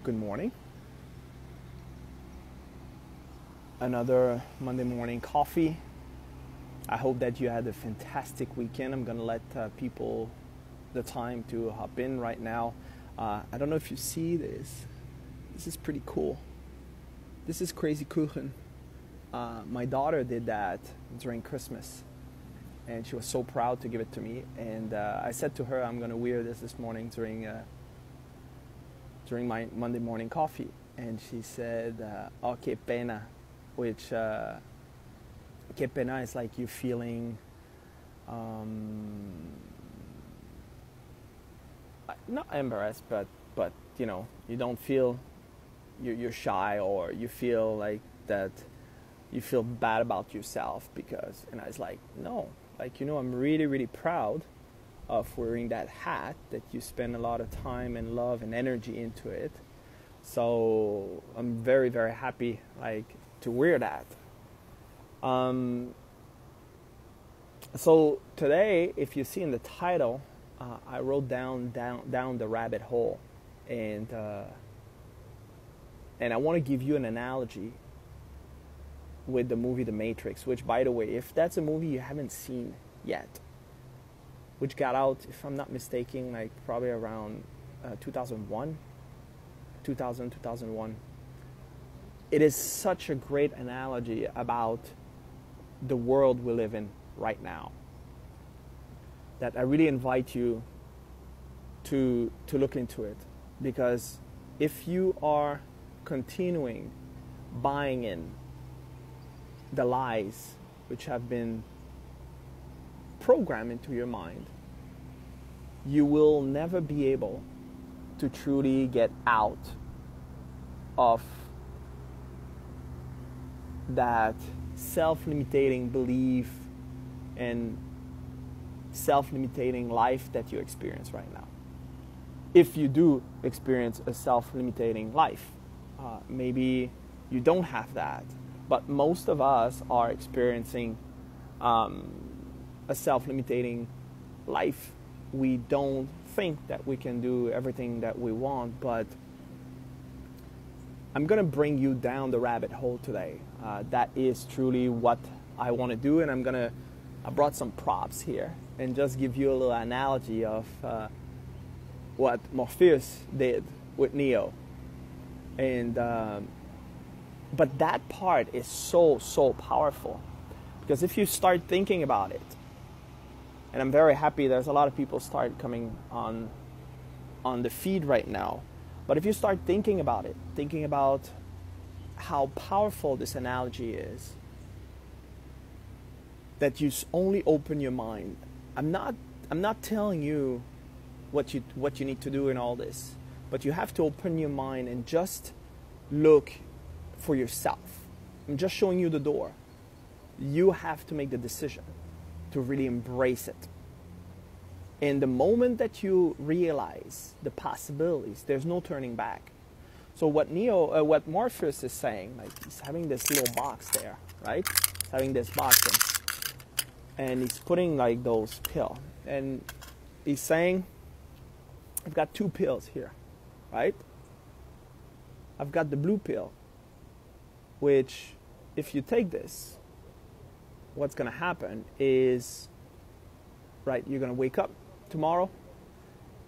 Good morning. Another Monday morning coffee. I hope that you had a fantastic weekend. I'm going to let people the time to hop in right now. I don't know if you see this. This is pretty cool. This is Crazy Kuchen. My daughter did that during Christmas, and she was so proud to give it to me. And I said to her, I'm going to wear this morning during my Monday morning coffee. And she said, oh, que pena, which, que pena is like you feeling, not embarrassed, but you know, you don't feel, you're shy, or you feel like that, you feel bad about yourself because, and I was like, no, like, you know, I'm really, really proud of wearing that hat, that you spend a lot of time and love and energy into it. So I'm very, very happy, like, to wear that. So today, if you see in the title, I wrote down the rabbit hole, and I want to give you an analogy with the movie The Matrix, which, by the way, if that's a movie you haven't seen yet, which got out, if I'm not mistaken, like probably around 2001. It is such a great analogy about the world we live in right now, that I really invite you to look into it. Because if you are continuing buying in the lies which have been programmed into your mind, you will never be able to truly get out of that self-limiting belief and self-limiting life that you experience right now. If you do experience a self-limiting life, maybe you don't have that, but most of us are experiencing a self-limiting life. We don't think that we can do everything that we want, but I'm going to bring you down the rabbit hole today. That is truly what I want to do, and I brought some props here and just give you a little analogy of what Morpheus did with Neo. And but that part is so powerful, because if you start thinking about it, and I'm very happy there's a lot of people start coming on the feed right now. But if you start thinking about it, thinking about how powerful this analogy is, that you only open your mind. I'm not telling you what you need to do in all this, but you have to open your mind and just look for yourself. I'm just showing you the door. You have to make the decision to really embrace it. And the moment that you realize the possibilities, there's no turning back. So what Morpheus is saying, like, he's having this little box there, right? He's having this box, and he's putting like those pills, and he's saying, I've got two pills here, right? I've got the blue pill, which if you take this, what's going to happen is, right, you're going to wake up tomorrow,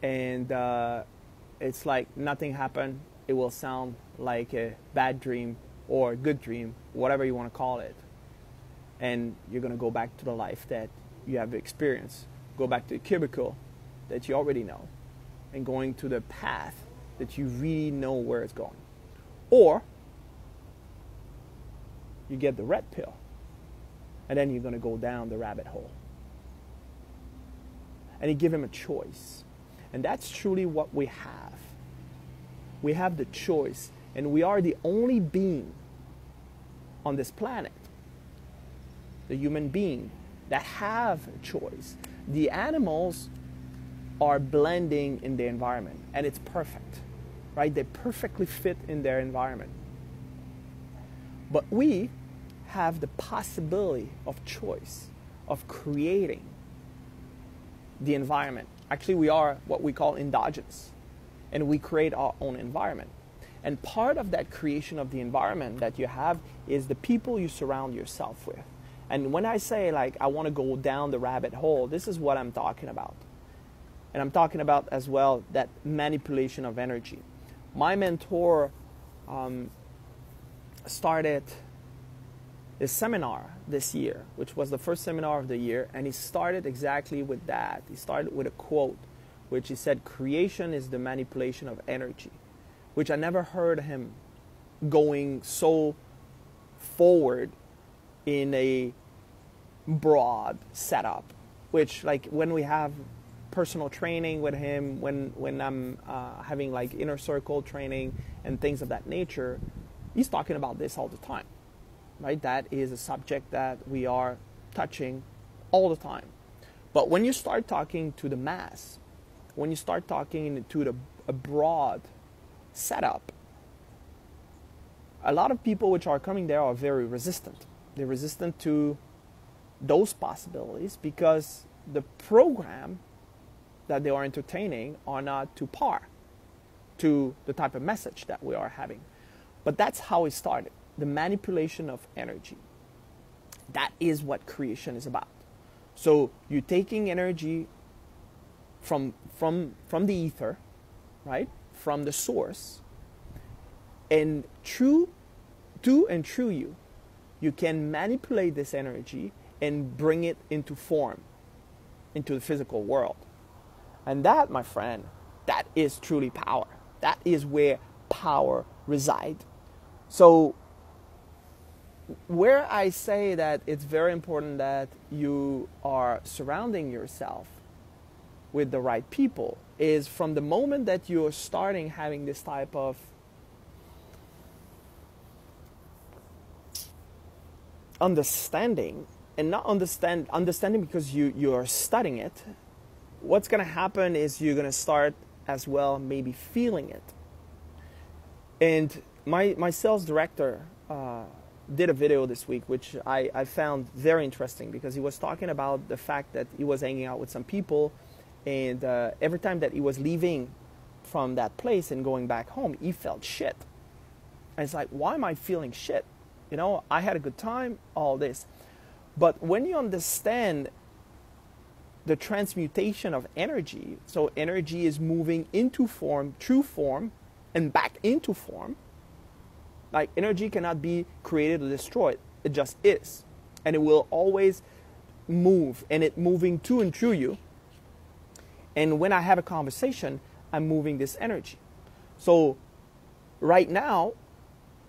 and it's like nothing happened. It will sound like a bad dream or a good dream, whatever you want to call it. And you're going to go back to the life that you have experienced. Go back to the cubicle that you already know, and going to the path that you really know where it's going. Or you get the red pill, and then you're going to go down the rabbit hole. And you give him a choice. And that's truly what we have. We have the choice. And we are the only being on this planet, the human being, that have a choice. The animals are blending in the environment, and it's perfect, right? They perfectly fit in their environment. But we have the possibility of choice, of creating the environment. Actually, we are what we call endogenous, and we create our own environment. And part of that creation of the environment that you have is the people you surround yourself with. And when I say like I want to go down the rabbit hole, this is what I'm talking about. And I'm talking about as well that manipulation of energy. My mentor started this seminar this year, which was the first seminar of the year, and he started exactly with that. He started with a quote, which he said, creation is the manipulation of energy, which I never heard him going so forward in a broad setup, which like when we have personal training with him, when I'm having like inner circle training and things of that nature, he's talking about this all the time, right? That is a subject that we are touching all the time. But when you start talking to the mass, when you start talking to a broad setup, a lot of people which are coming there are very resistant. They're resistant to those possibilities because the program that they are entertaining are not to par to the type of message that we are having. But that's how it started, the manipulation of energy. That is what creation is about. So you're taking energy from the ether, right? From the source, and through you, you can manipulate this energy and bring it into form, into the physical world. And that, my friend, that is truly power. That is where power resides. So where I say that it's very important that you are surrounding yourself with the right people is from the moment that you're starting having this type of understanding, and not understanding because you are studying it. What's going to happen is you're going to start as well maybe feeling it. And my sales director did a video this week, which I found very interesting because he was talking about the fact that he was hanging out with some people, and every time that he was leaving from that place and going back home, he felt shit. And it's like, why am I feeling shit? You know, I had a good time, all this. But when you understand the transmutation of energy, so energy is moving into form, true form, and back into form. Like energy cannot be created or destroyed. It just is. And it will always move, and it moving to and through you. And when I have a conversation, I'm moving this energy. So right now,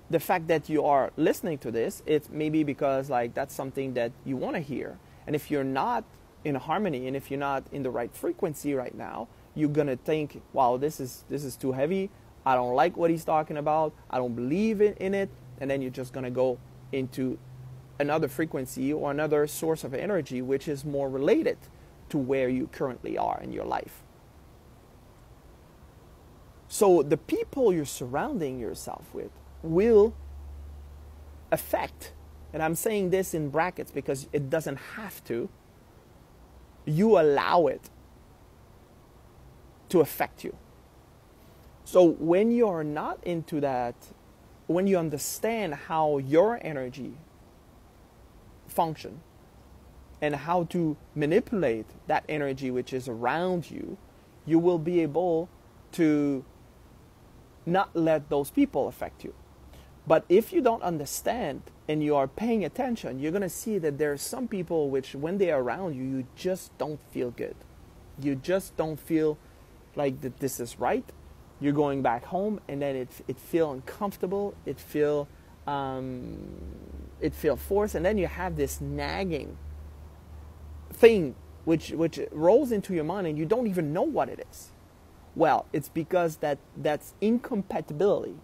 the fact that you are listening to this, it's maybe because like that's something that you want to hear. And if you're not in harmony, and if you're not in the right frequency right now, you're gonna think, wow, this is too heavy. I don't like what he's talking about. I don't believe in it. And then you're just gonna go into another frequency or another source of energy which is more related to where you currently are in your life. So the people you're surrounding yourself with will affect, and I'm saying this in brackets because it doesn't have to, you allow it to affect you. So when you're not into that, when you understand how your energy function and how to manipulate that energy which is around you, you will be able to not let those people affect you. But if you don't understand and you are paying attention, you're going to see that there are some people which when they are around you, you just don't feel good. You just don't feel like that this is right. You're going back home and then it feel uncomfortable. It feel forced. And then you have this nagging thing which rolls into your mind and you don't even know what it is. Well, it's because that's incompatibility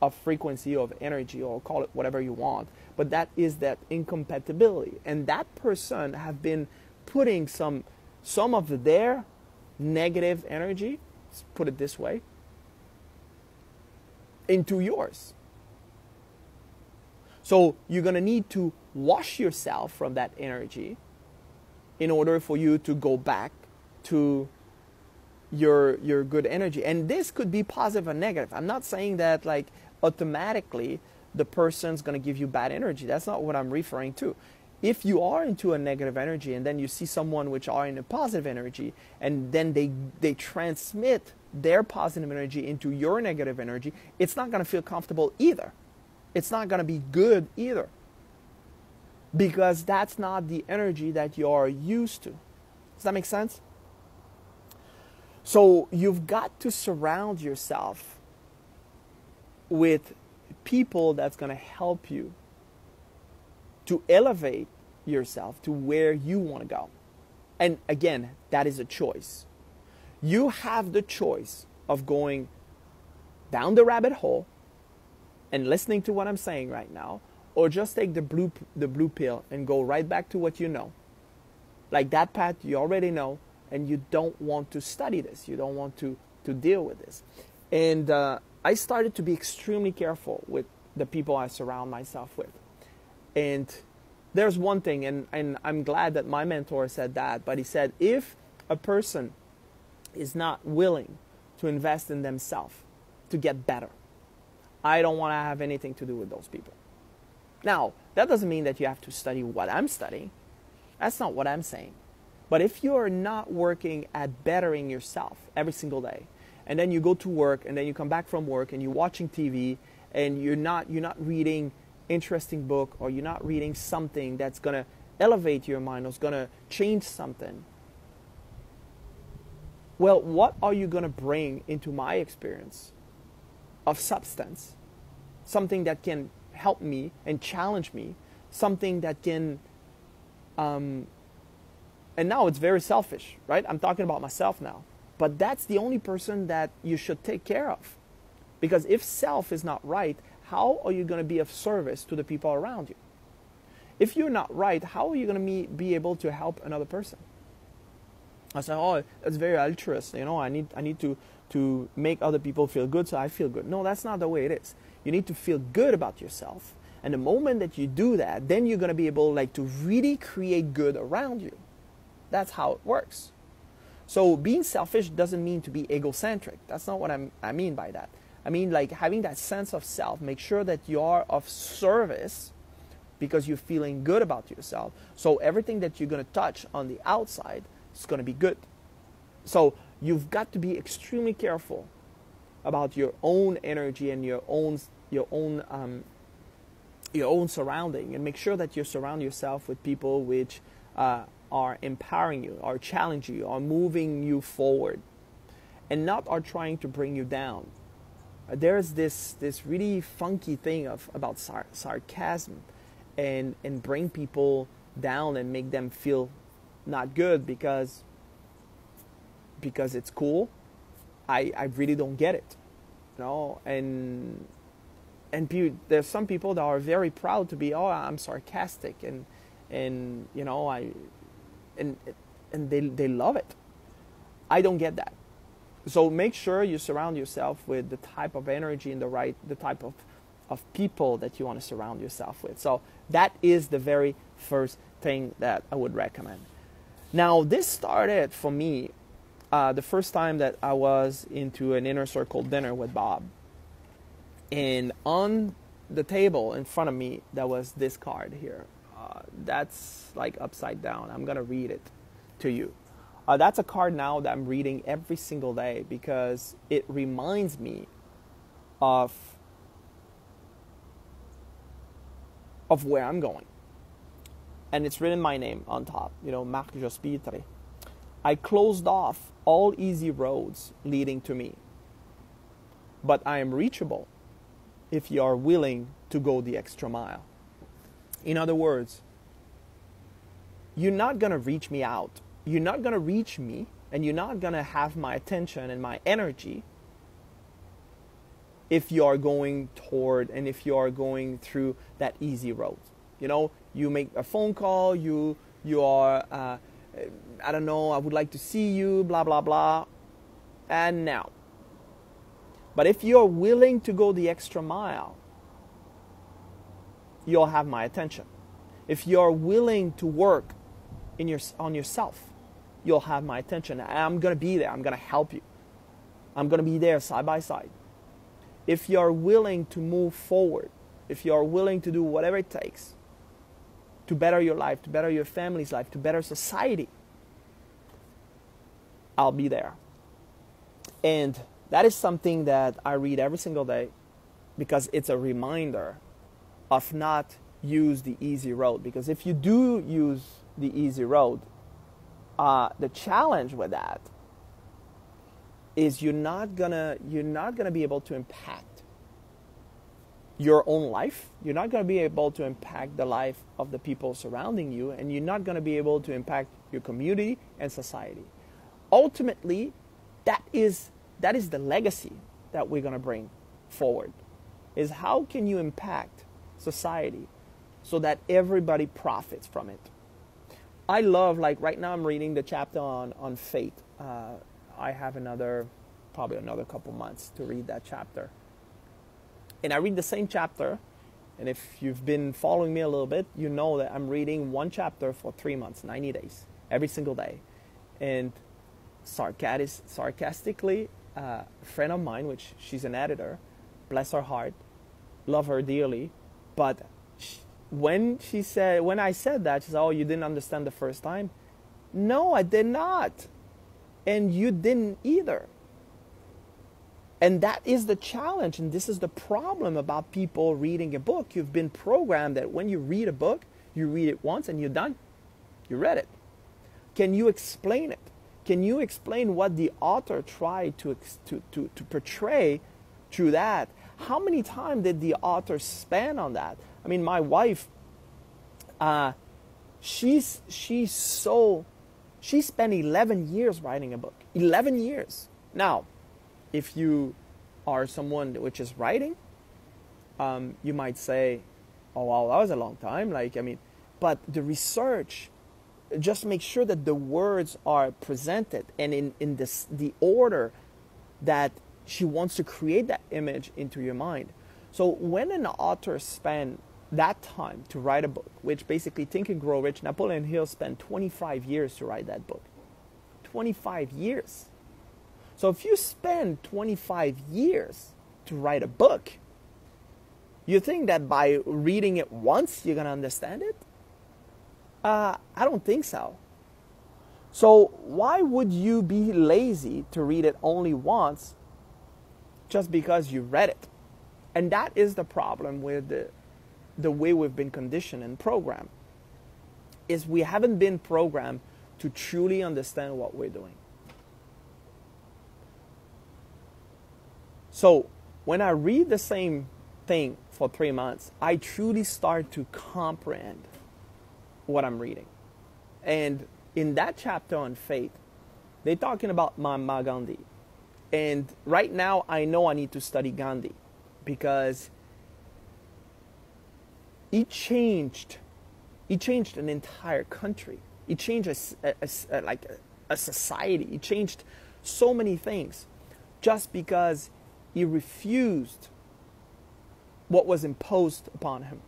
of frequency, of energy, or call it whatever you want. But that is that incompatibility. And that person have been putting some of their negative energy, let's put it this way, into yours. So you're going to need to wash yourself from that energy in order for you to go back to your good energy. And this could be positive or negative. I'm not saying that like automatically the person's going to give you bad energy. That's not what I'm referring to. If you are into a negative energy and then you see someone which are in a positive energy, and then they transmit their positive energy into your negative energy, it's not going to feel comfortable either. It's not going to be good either, because that's not the energy that you're used to. Does that make sense? So you've got to surround yourself with people that's going to help you to elevate yourself to where you want to go. And again, that is a choice. You have the choice of going down the rabbit hole and listening to what I'm saying right now, or just take the blue pill and go right back to what you know. Like that path you already know, and you don't want to study this. You don't want to deal with this. And I started to be extremely careful with the people I surround myself with. And there's one thing, and I'm glad that my mentor said that, but he said, if a person is not willing to invest in themselves to get better, I don't want to have anything to do with those people. Now, that doesn't mean that you have to study what I'm studying. That's not what I'm saying. But if you're not working at bettering yourself every single day, and then you go to work, and then you come back from work, and you're watching TV, and you're not reading interesting book, or you're not reading something that's going to elevate your mind, or is going to change something, well, what are you going to bring into my experience of substance? Something that can help me and challenge me, something that can and now it's very selfish, right? I'm talking about myself now. But that's the only person that you should take care of. Because if self is not right, how are you going to be of service to the people around you? If you're not right, how are you going to be able to help another person? I say, oh, it's very altruist. You know, I need to make other people feel good so I feel good. No, that's not the way it is. You need to feel good about yourself. And the moment that you do that, then you're going to be able like to really create good around you. That's how it works. So being selfish doesn't mean to be egocentric. That's not what I mean by that. I mean like having that sense of self. Make sure that you are of service because you're feeling good about yourself. So everything that you're going to touch on the outside is going to be good. So you've got to be extremely careful about your own energy and your own surrounding, and make sure that you surround yourself with people which are empowering you, are challenging you, are moving you forward, and not are trying to bring you down. There's this really funky thing about sarcasm and bring people down and make them feel not good because it's cool. I really don't get it, you know. And there's some people that are very proud to be, oh, I'm sarcastic, and you know, and they love it. I don't get that. So make sure you surround yourself with the type of energy and the type of people that you want to surround yourself with. So that is the very first thing that I would recommend. Now, this started for me the first time that I was into an inner circle dinner with Bob. And on the table in front of me, there was this card here. That's like upside down. I'm going to read it to you. That's a card now that I'm reading every single day because it reminds me of where I'm going. And it's written my name on top, you know, Marc. I closed off all easy roads leading to me, but I am reachable if you are willing to go the extra mile. In other words, you're not going to reach me out. You're not going to reach me, and you're not going to have my attention and my energy if you are going toward and if you are going through that easy road. You know, you make a phone call, you are, I don't know, I would like to see you, blah, blah, blah, and now. But if you're willing to go the extra mile, you'll have my attention. If you're willing to work on yourself, you'll have my attention. I'm going to be there. I'm going to help you. I'm going to be there side by side. If you're willing to move forward, if you're willing to do whatever it takes to better your life, to better your family's life, to better society, I'll be there. And that is something that I read every single day because it's a reminder of not use the easy road. Because if you do use the easy road, the challenge with that is you're not gonna be able to impact your own life. You're not gonna be able to impact the life of the people surrounding you, and you're not gonna be able to impact your community and society. Ultimately, that is the legacy that we're gonna bring forward. Is how can you impact society so that everybody profits from it? I love, like right now I'm reading the chapter on faith. I have probably another couple months to read that chapter. And I read the same chapter, and if you've been following me a little bit, you know that I'm reading one chapter for 3 months, 90 days, every single day. And sarcastically, a friend of mine, which she's an editor, bless her heart, love her dearly, but when I said that, she said, "Oh, you didn't understand the first time." No, I did not. And you didn't either. And that is the challenge, and this is the problem about people reading a book. You've been programmed that when you read a book, you read it once and you're done. You read it. Can you explain it? Can you explain what the author tried to portray through that? How many times did the author spend on that? I mean, my wife, she spent 11 years writing a book. 11 years. Now, if you are someone which is writing, you might say, "Oh, wow, that was a long time." But the research, just make sure that the words are presented and in the order that she wants to create that image into your mind. So when an author spends that time to write a book, which basically Think and Grow Rich, Napoleon Hill spent 25 years to write that book. 25 years. So if you spend 25 years to write a book, you think that by reading it once, you're going to understand it? I don't think so. So why would you be lazy to read it only once just because you read it? And that is the problem with the way we've been conditioned and programmed, is we haven't been programmed to truly understand what we're doing. So when I read the same thing for 3 months, I truly start to comprehend what I'm reading. And in that chapter on faith, they're talking about Mahatma Gandhi. And right now, I know I need to study Gandhi because he changed an entire country. He changed a society. He changed so many things just because he refused what was imposed upon him.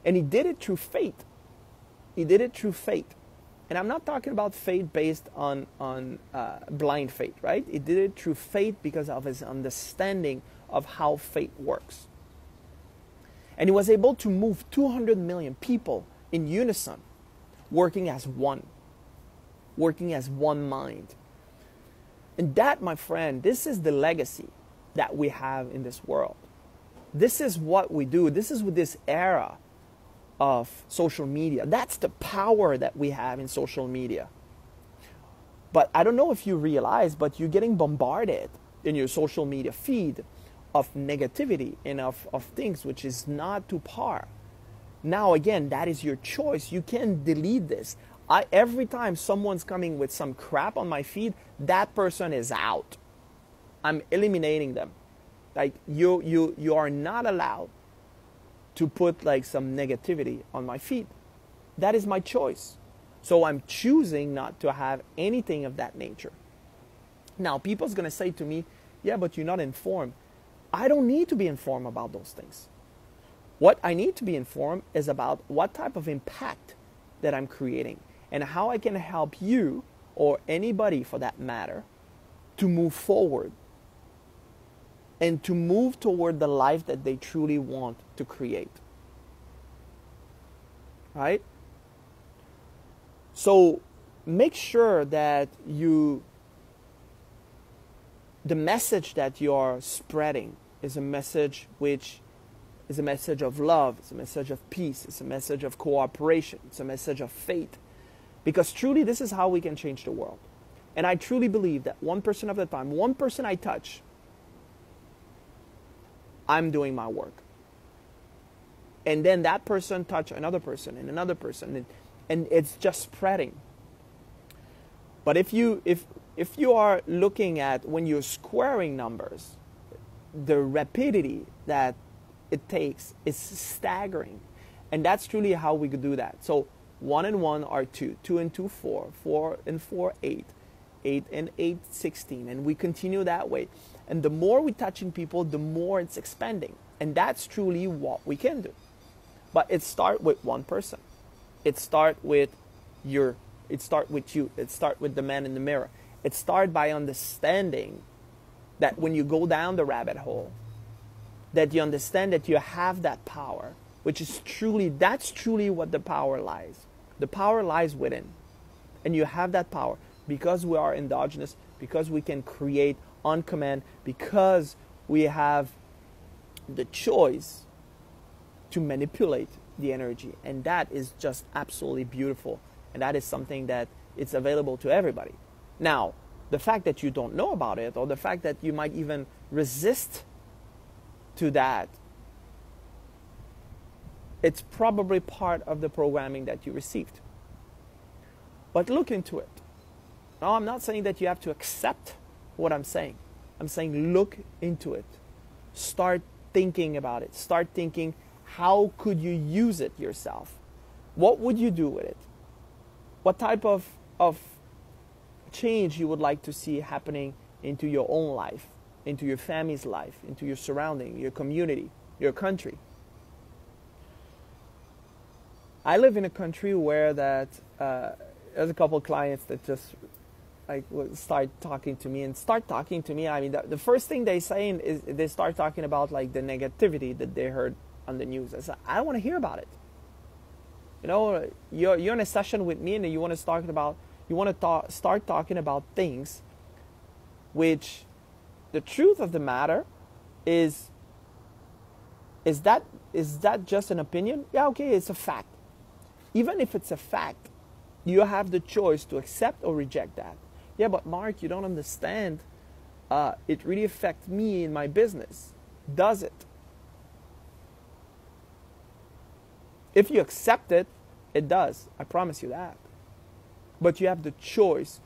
And he did it through faith. He did it through faith. And I'm not talking about faith based on blind faith, right? He did it through faith because of his understanding of how faith works. And he was able to move 200 million people in unison, working as one mind. And that, my friend, this is the legacy that we have in this world. This is what we do. This is with this era of social media. That's the power that we have in social media. But I don't know if you realize, but you're getting bombarded in your social media feed of negativity and of things which is not to par. Now again, that is your choice. You can delete this. Every time someone's coming with some crap on my feed, that person is out. I'm eliminating them. Like you are not allowed to put like some negativity on my feed. That is my choice. So I'm choosing not to have anything of that nature. Now, people's going to say to me, "Yeah, but you're not informed." I don't need to be informed about those things. What I need to be informed is about what type of impact that I'm creating. and how I can help you, or anybody for that matter, to move forward and to move toward the life that they truly want to create. Right? So make sure that the message that you're spreading is a message which is a message of love, it's a message of peace, it's a message of cooperation, it's a message of faith. Because truly, this is how we can change the world. And I truly believe that 1% of the time, one person I touch, I'm doing my work. And then that person touch another person and another person, and it's just spreading. But if you are looking at, when you're squaring numbers, the rapidity that it takes is staggering. And that's truly how we could do that. So 1 and 1 are 2, 2 and 2, 4, 4 and 4, 8, 8 and 8, 16. And we continue that way. And the more we're touching people, the more it's expanding. And that's truly what we can do. But it starts with one person. It starts with you. It starts with the man in the mirror. It starts by understanding that when you go down the rabbit hole, that you understand that you have that power, which is that's truly what the power lies. The power lies within. And you have that power because we are endogenous, because we can create on command, because we have the choice to manipulate the energy. And that is just absolutely beautiful. And that is something that it's available to everybody. Now, the fact that you don't know about it, or the fact that you might even resist to that, it's probably part of the programming that you received. But look into it. Now, I'm not saying that you have to accept what I'm saying. I'm saying look into it. Start thinking about it. Start thinking, how could you use it yourself? What would you do with it? What type of change you would like to see happening into your own life, into your family's life, into your surrounding, your community, your country. I live in a country where there's a couple of clients that just start talking to me. I mean, the first thing they say is they start talking about like the negativity that they heard on the news. I said, I don't want to hear about it. You know, you're in a session with me, and you want to start talking about things which the truth of the matter is that just an opinion? Yeah, okay, it's a fact. Even if it's a fact, you have the choice to accept or reject that. Yeah, but Mark, you don't understand. It really affects me in my business. Does it? If you accept it, it does. I promise you that. But you have the choice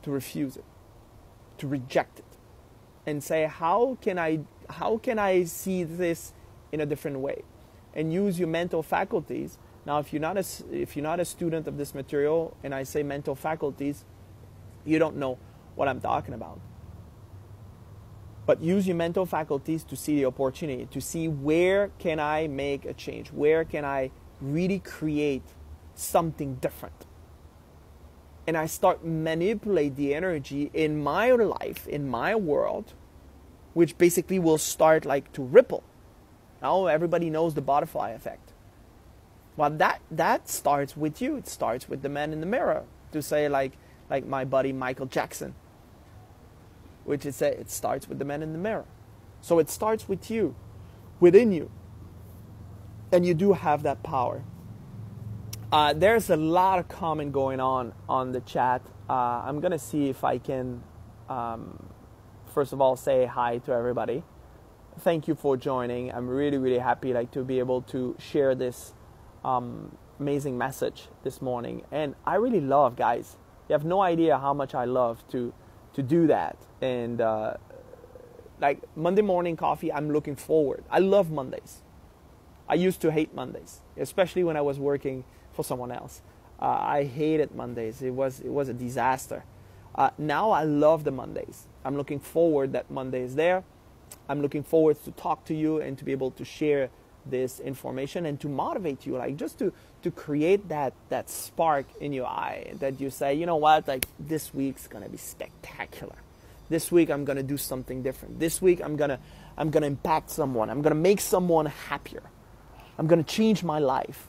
to refuse it, to reject it, and say, how can I see this in a different way, and use your mental faculties. Now, if you're not a student of this material, and I say mental faculties, you don't know what I'm talking about. But use your mental faculties to see the opportunity, to see where can I make a change, where can I really create something different. And I start manipulate the energy in my life, in my world, which basically will start like to ripple. Now everybody knows the butterfly effect. Well, that starts with you. It starts with the man in the mirror, to say like my buddy Michael Jackson, which is it starts with the man in the mirror. So it starts with you, within you. And you do have that power. There's a lot of comment going on the chat. I'm going to see if I can, first of all, say hi to everybody. Thank you for joining. I'm really, really happy to be able to share this amazing message this morning. And I really love, guys. You have no idea how much I love to do that. And like Monday morning coffee, I'm looking forward. I love Mondays. I used to hate Mondays, especially when I was working for someone else. I hated Mondays. It was a disaster. Now I love the Mondays. I'm looking forward that Monday is there. I'm looking forward to talk to you and to be able to share this information and to motivate you, like just to create that spark in your eye that you say, you know what, like this week's gonna be spectacular. This week I'm gonna do something different. This week I'm gonna impact someone. I'm gonna make someone happier. I'm gonna change my life.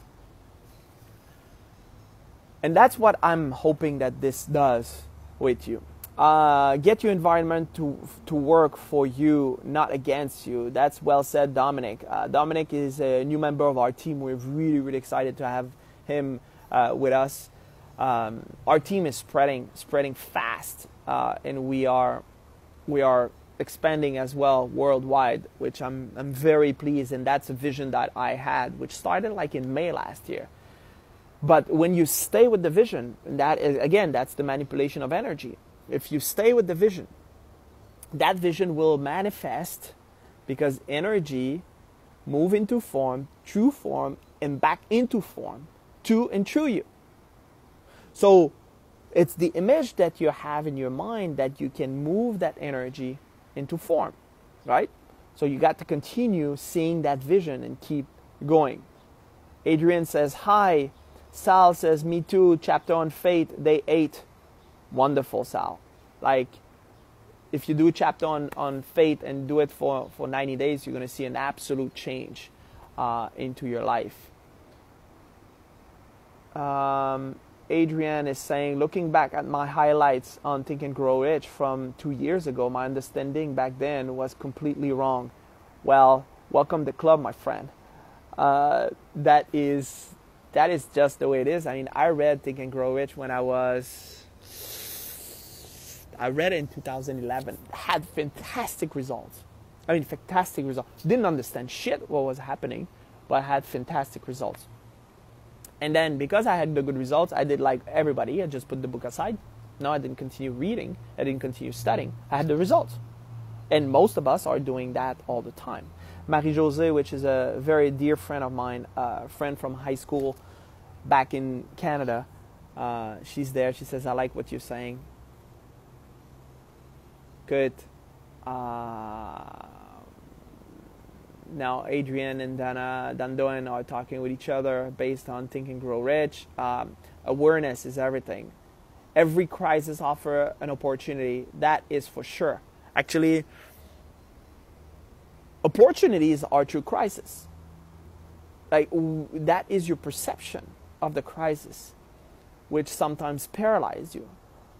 And that's what I'm hoping that this does with you. Get your environment to work for you, not against you. That's well said, Dominic. Dominic is a new member of our team. We're really, really excited to have him with us. Our team is spreading fast, and we are expanding as well worldwide, which I'm very pleased. And that's a vision that I had, which started like in May last year. But when you stay with the vision, and that is, again, that's the manipulation of energy. If you stay with the vision, that vision will manifest, because energy move into form, true form, and back into form, to and through you. So it's the image that you have in your mind that you can move that energy into form, right? So you got to continue seeing that vision and keep going. Adrian says, hi. Sal says, me too. Chapter on Fate, Day 8. Wonderful, Sal. Like, if you do a chapter on Fate and do it for 90 days, you're going to see an absolute change into your life. Adrian is saying, looking back at my highlights on Think and Grow Rich from 2 years ago, my understanding back then was completely wrong. Well, welcome to the club, my friend. That is just the way it is. I mean, I read Think and Grow Rich when I read it in 2011. Had fantastic results. Didn't understand shit what was happening, but I had fantastic results. And then because I had the good results, I did like everybody. I just put the book aside. No, I didn't continue reading. I didn't continue studying. I had the results. And most of us are doing that all the time. Marie-Josée, which is a very dear friend of mine, a friend from high school back in Canada, she's there. She says, I like what you're saying. Good. Now Adrian and Dandoan are talking with each other based on Think and Grow Rich. Awareness is everything. Every crisis offers an opportunity. That is for sure. Actually, opportunities are through crisis. Like, that is your perception of the crisis, which sometimes paralyzes you.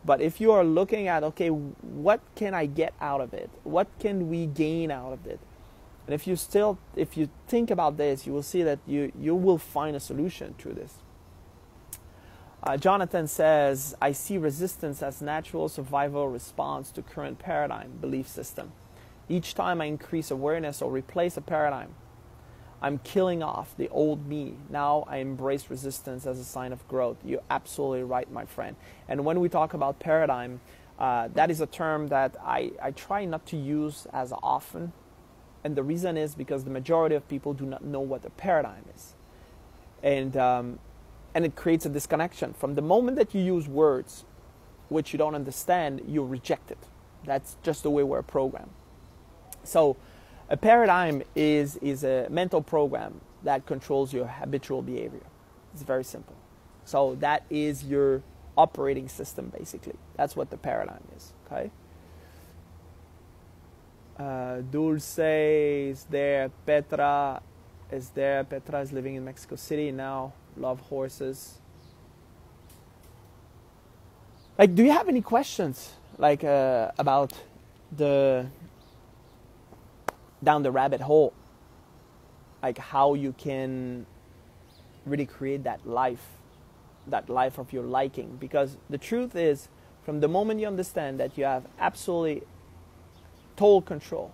But if you are looking at, okay, what can I get out of it? What can we gain out of it? And if you think about this, you will see that you will find a solution through this. Jonathan says, I see resistance as natural survival response to current paradigm, belief system. Each time I increase awareness or replace a paradigm, I'm killing off the old me. Now I embrace resistance as a sign of growth. You're absolutely right, my friend. And when we talk about paradigm, that is a term that I try not to use as often. And the reason is because the majority of people do not know what a paradigm is. And it creates a disconnection. From the moment that you use words which you don't understand, you reject it. That's just the way we're programmed. So a paradigm is a mental program that controls your habitual behavior. It's very simple. So that is your operating system, basically. That's what the paradigm is, okay? Dulce is there. Petra is there. Petra is living in Mexico City now. Love horses. Like, do you have any questions, like, about down the rabbit hole, like how you can really create that life of your liking? Because the truth is, from the moment you understand that you have absolutely total control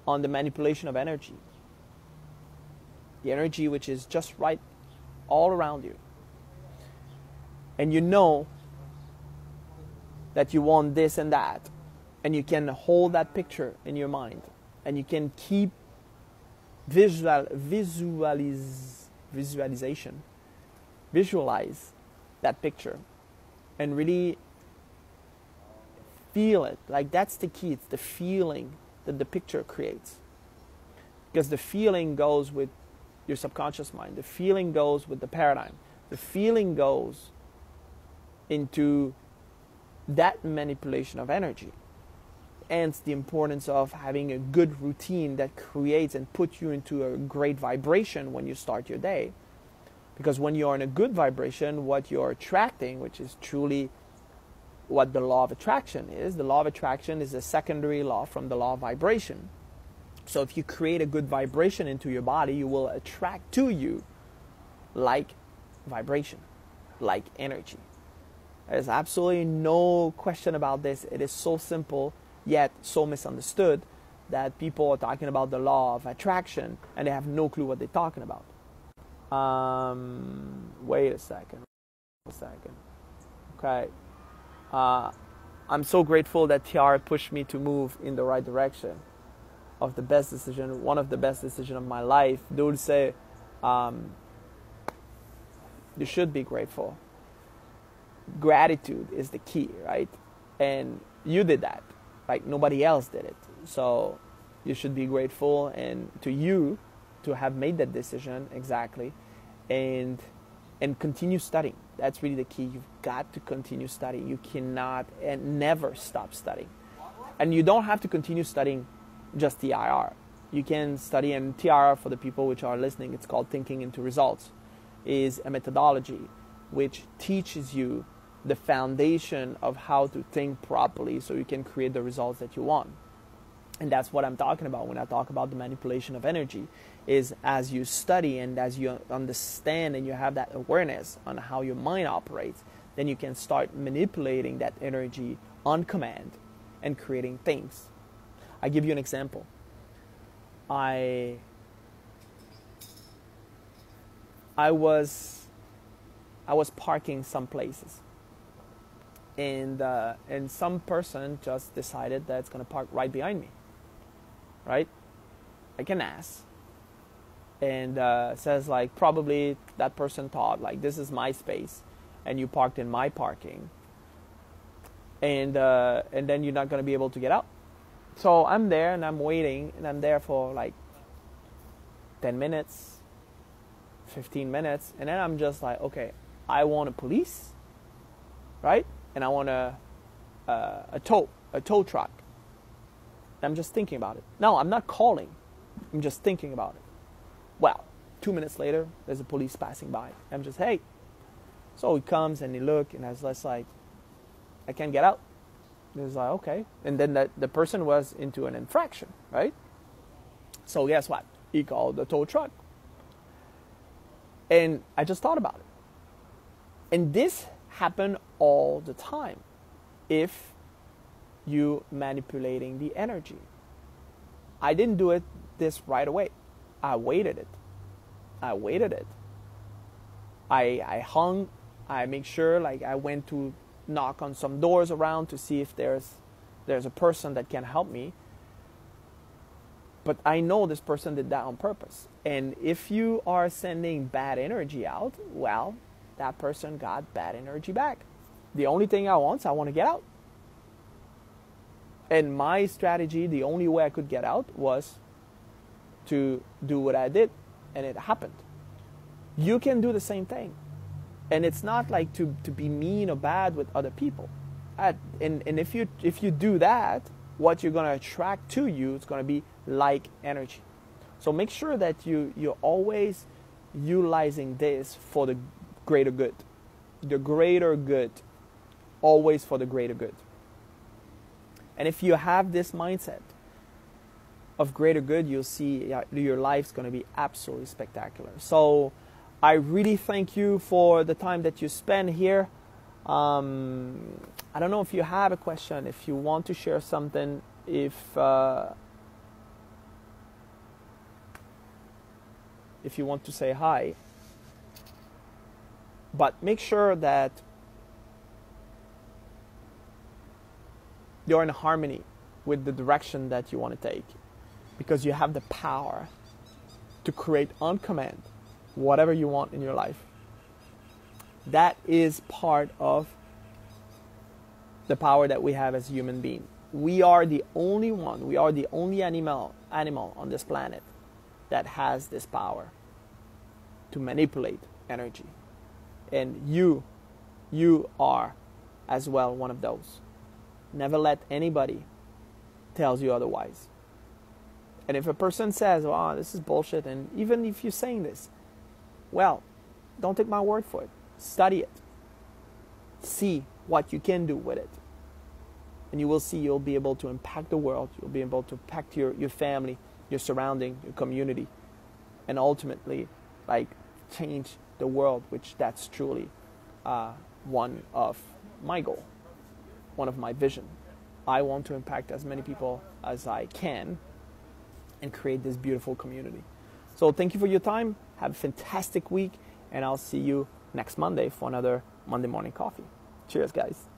on the manipulation of energy, the energy which is just right all around you, and you know that you want this and that, and you can hold that picture in your mind, and you can keep visualize that picture, and really feel it. Like, that's the key. It's the feeling that the picture creates, because the feeling goes with your subconscious mind. The feeling goes with the paradigm. The feeling goes into that manipulation of energy. Hence the importance of having a good routine that creates and puts you into a great vibration when you start your day. Because when you're in a good vibration, what you're attracting, which is truly what the law of attraction is, the law of attraction is a secondary law from the law of vibration. So if you create a good vibration into your body, you will attract to you like vibration, like energy. There's absolutely no question about this. It is so simple, yet so misunderstood, that people are talking about the law of attraction and they have no clue what they're talking about. Wait a second. Okay. I'm so grateful that Tiara pushed me to move in the right direction of the best decision, one of the best decisions of my life. Dulce, you should be grateful. Gratitude is the key, right? And you did that. Like nobody else did it. So you should be grateful and to you to have made that decision exactly, and continue studying. That's really the key. You've got to continue studying. You cannot and never stop studying. And you don't have to continue studying just TIR. You can study, and TIR, for the people which are listening, it's called Thinking into Results, is a methodology which teaches you the foundation of how to think properly so you can create the results that you want. And that's what I'm talking about when I talk about the manipulation of energy, is as you study and as you understand and you have that awareness on how your mind operates, then you can start manipulating that energy on command and creating things. I give you an example. I was parking some places, and some person just decided that it's going to park right behind me, right? Like an ass. And says like, probably that person thought like, this is my space and you parked in my parking, and then you're not going to be able to get out. So I'm there and I'm waiting, and I'm there for like 10 minutes, 15 minutes, and then I'm just like, okay, I want a police, right? And I want a tow truck. I'm just thinking about it. No, I'm not calling. I'm just thinking about it. Well, 2 minutes later, there's a police passing by. I'm just, hey. So he comes and he look, and I was just like, I can't get out. He was like, okay. And then the person was into an infraction, right? So guess what? He called the tow truck. And I just thought about it. And this happened all the time if you manipulating the energy. I didn't do this right away. I waited it. I hung. I make sure, like, I went to knock on some doors around to see if there's a person that can help me. But I know this person did that on purpose. And if you are sending bad energy out, well, that person got bad energy back. The only thing I want to get out. And my strategy, the only way I could get out was to do what I did, and it happened. You can do the same thing. And it's not like to be mean or bad with other people. And if you do that, what you're going to attract to you is going to be like energy. So make sure that you're always utilizing this for the greater good. The greater good. Always for the greater good. And if you have this mindset of greater good, you'll see your life's going to be absolutely spectacular. So I really thank you for the time that you spend here. I don't know if you have a question, if you want to share something, if you want to say hi. But make sure that you're in harmony with the direction that you want to take, because you have the power to create on command whatever you want in your life. That is part of the power that we have as human beings. We are the only one, we are the only animal on this planet that has this power. to manipulate energy. And you are as well one of those. Never let anybody tell you otherwise. And if a person says, oh, this is bullshit, and even if you're saying this, well, don't take my word for it. Study it. See what you can do with it. And you will see you'll be able to impact the world. You'll be able to impact your family, your surrounding, your community. And ultimately, change the world, which that's truly one of my goal, one of my vision. I want to impact as many people as I can and create this beautiful community. So thank you for your time. Have a fantastic week, and I'll see you next Monday for another Monday Morning Coffee. Cheers, guys.